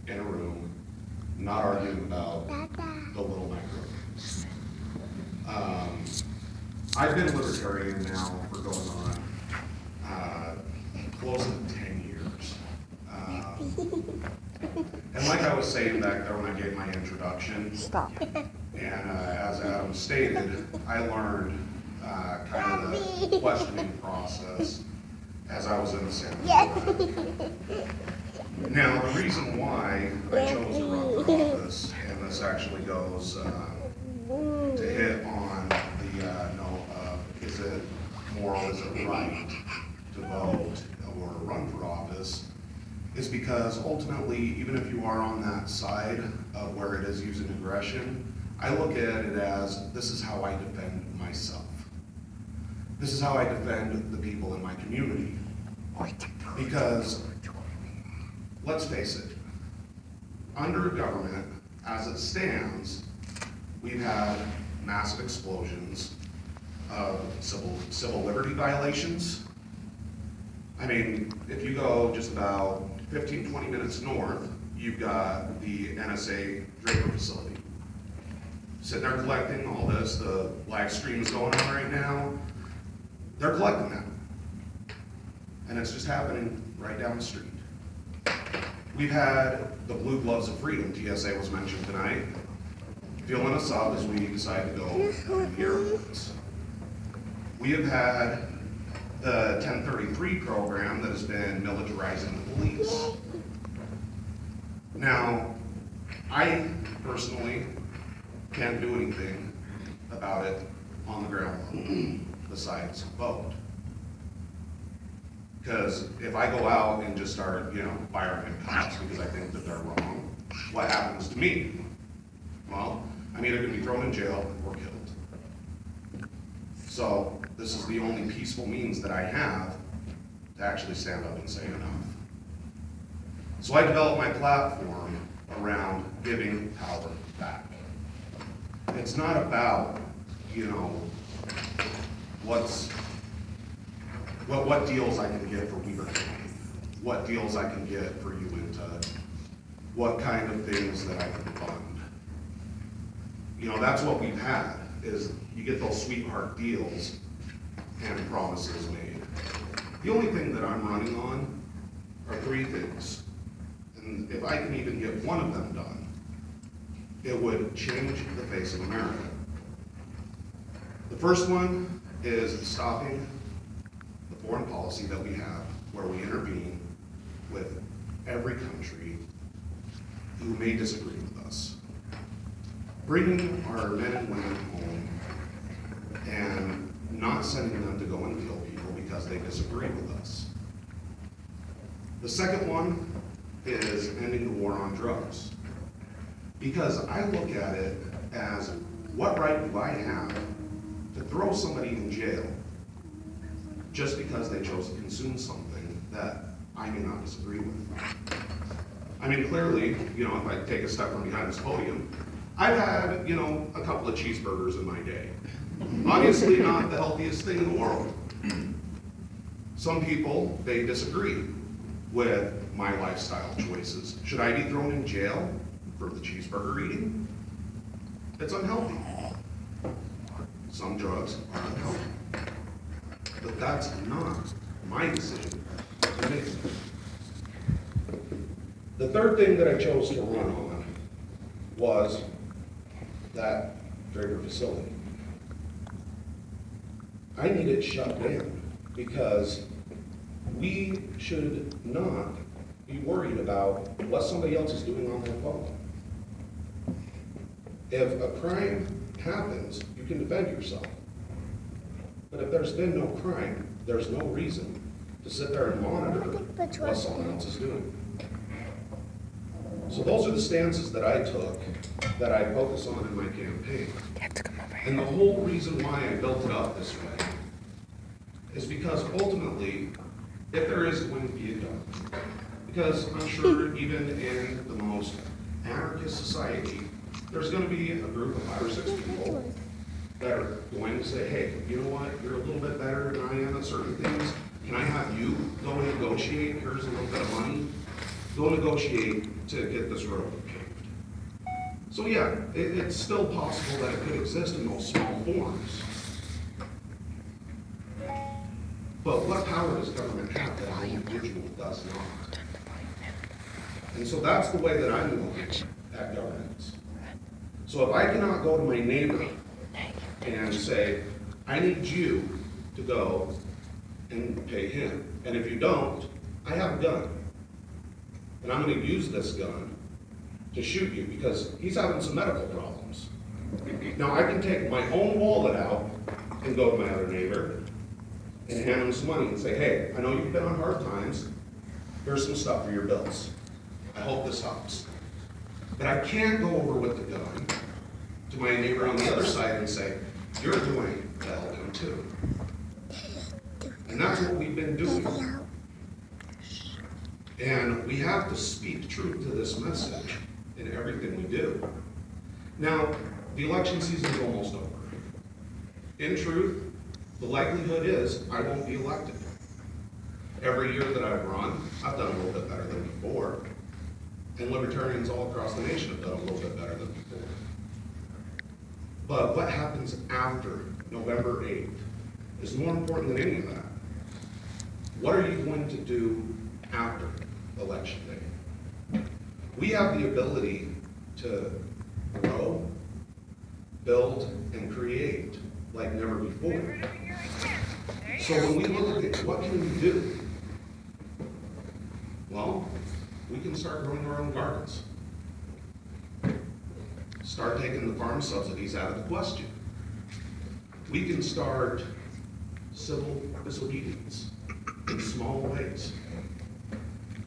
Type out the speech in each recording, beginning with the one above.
in a room, not arguing about the little micro. I've been libertarian now for going on close to 10 years. And like I was saying back there when I gave my introduction, and as Adam stated, I learned kind of the questioning process as I was in the Senate. Now, the reason why I chose to run for office, and this actually goes to hit on the note of, is it moral, is it right to vote or run for office, is because ultimately, even if you are on that side of where it is using aggression, I look at it as, this is how I defend myself. This is how I defend the people in my community. Because, let's face it, under government, as it stands, we've had massive explosions of civil liberty violations. I mean, if you go just about 15, 20 minutes north, you've got the NSA Draper facility. Sitting there collecting all this, the live stream is going on right now. They're collecting that. And it's just happening right down the street. We've had the Blue Gloves of Freedom, TSA was mentioned tonight, filling us up as we decide to go to airports. We have had the 1033 program that has been militarizing the police. Now, I personally can't do anything about it on the ground level besides vote. Because if I go out and just start, firing at cops because I think that they're wrong, what happens to me? Well, I'm either going to be thrown in jail or killed. So this is the only peaceful means that I have to actually stand up and say enough. So I developed my platform around giving power back. It's not about, what deals I can get for Weaver County, what deals I can get for Uinta, what kind of things that I can fund. That's what we've had, is you get those sweetheart deals and promises made. The only thing that I'm running on are three things. And if I can even get one of them done, it would change the face of America. The first one is stopping the foreign policy that we have, where we intervene with every country who may disagree with us. Bringing our men and women home and not sending them to go and kill people because they disagree with us. The second one is ending the war on drugs. Because I look at it as, what right do I have to throw somebody in jail just because they chose to consume something that I may not disagree with? I mean, clearly, if I take a step from behind this podium, I've had, a couple of cheeseburgers in my day. Obviously not the healthiest thing in the world. Some people, they disagree with my lifestyle choices. Should I be thrown in jail for the cheeseburger eating? It's unhealthy. Some drugs are unhealthy. But that's not my decision to make. The third thing that I chose to run on was that Draper facility. I need it shut down because we should not be worried about what somebody else is doing on their phone. If a crime happens, you can defend yourself. But if there's been no crime, there's no reason to sit there and monitor what someone else is doing. So those are the stances that I took, that I focus on in my campaign. And the whole reason why I built it up this way is because ultimately, if there is going to be a gun, because I'm sure even in the most anarchist society, there's going to be a group of 5 or 6 people that are going to say, hey, you know what, you're a little bit better than I am at certain things. Can I have you go and negotiate? Here's a little bit of money. go negotiate to get this road paved. So yeah, it's still possible that it could exist in those small forms. But what power does government have that an individual does not? And so that's the way that I'm looking at governance. So if I cannot go to my neighbor and say, I need you to go and pay him, and if you don't, I have a gun, and I'm going to use this gun to shoot you because he's having some medical problems. Now I can take my own wallet out and go to my other neighbor and hand him some money and say, hey, I know you've been on hard times, here's some stuff for your bills. I hope this helps. But I can't go over with the gun to my neighbor on the other side and say, you're doing to help him too. And that's what we've been doing. And we have to speak truth to this message in everything we do. Now, the election season is almost over. In truth, the likelihood is I won't be elected. Every year that I've run, I've done a little bit better than before. And libertarians all across the nation have done a little bit better than before. But what happens after November 8th is more important than any of that. What are you going to do after Election Day? We have the ability to grow, build, and create like never before. So when we look at what can we do? Well, we can start growing our own gardens. Start taking the farm subsidies out of the question. We can start civil disobedience in small ways.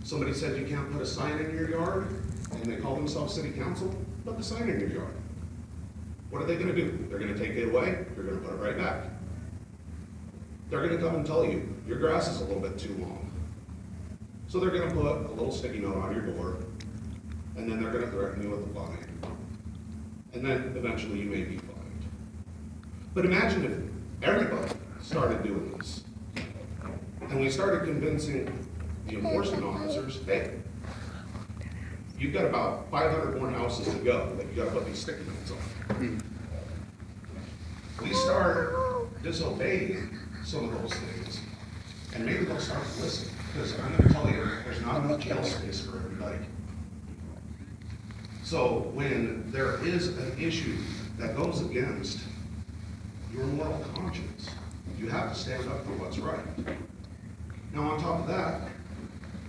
Somebody said you can't put a sign in your yard, and they call themselves city council, put the sign in your yard. What are they gonna do? They're gonna take it away, you're gonna put it right back. They're gonna come and tell you, your grass is a little bit too long. So they're gonna put a little sticky note on your door, and then they're gonna threaten you with a fine. And then eventually you may be fined. But imagine if everybody started doing this, and we started convincing the enforcement officers, hey, you've got about 500 more houses to go that you gotta put these sticky notes on. We start disobeying some of those things, and maybe they'll start to listen, because I'm gonna tell you, there's not enough jail space for everybody. So when there is an issue that goes against your moral conscience, you have to stand up for what's right. Now on top of that,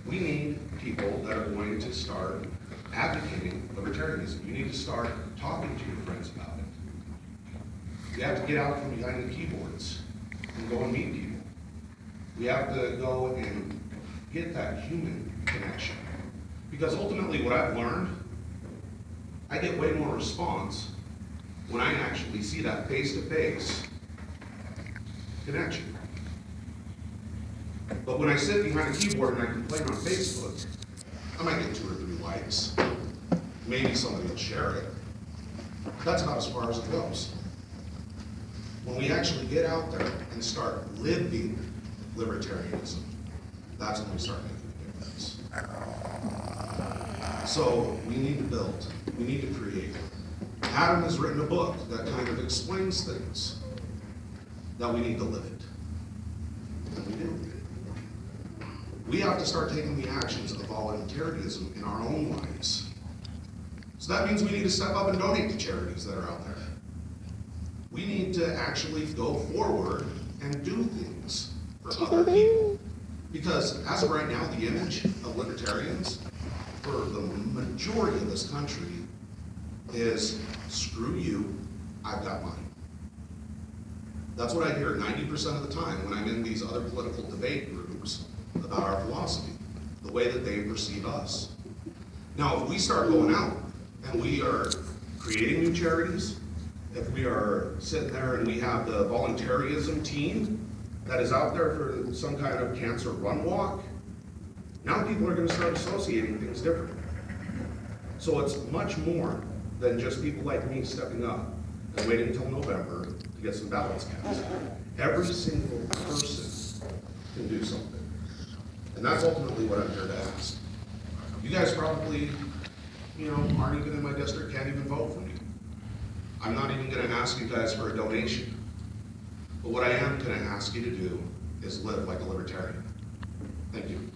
we need people that are going to start advocating libertarianism. You need to start talking to your friends about it. You have to get out from behind the keyboards and go and meet people. We have to go and get that human connection. Because ultimately what I've learned, I get way more response when I actually see that face-to-face connection. But when I sit behind a keyboard and I complain on Facebook, I might get 2 or 3 likes. Maybe somebody will share it. That's about as far as it goes. When we actually get out there and start living libertarianism, that's when we start making a difference. So we need to build, we need to create. Adam has written a book that kind of explains things. Now we need to live it. And we do. We have to start taking the actions of voluntarism in our own lives. So that means we need to step up and donate to charities that are out there. We need to actually go forward and do things for other people. Because as of right now, the image of libertarians for the majority of this country is, screw you, I've got mine. That's what I hear 90% of the time when I'm in these other political debate groups about our philosophy, the way that they perceive us. Now, if we start going out and we are creating new charities, if we are sitting there and we have the voluntarism team that is out there for some kind of cancer run walk, now people are going to start associating things differently. So it's much more than just people like me stepping up and waiting until November to get some ballots cast. Every single person can do something. And that's ultimately what I'm here to ask. You guys probably, you know, aren't even in my district, can't even vote for me. I'm not even gonna ask you guys for a donation. But what I am gonna ask you to do is live like a libertarian. Thank you.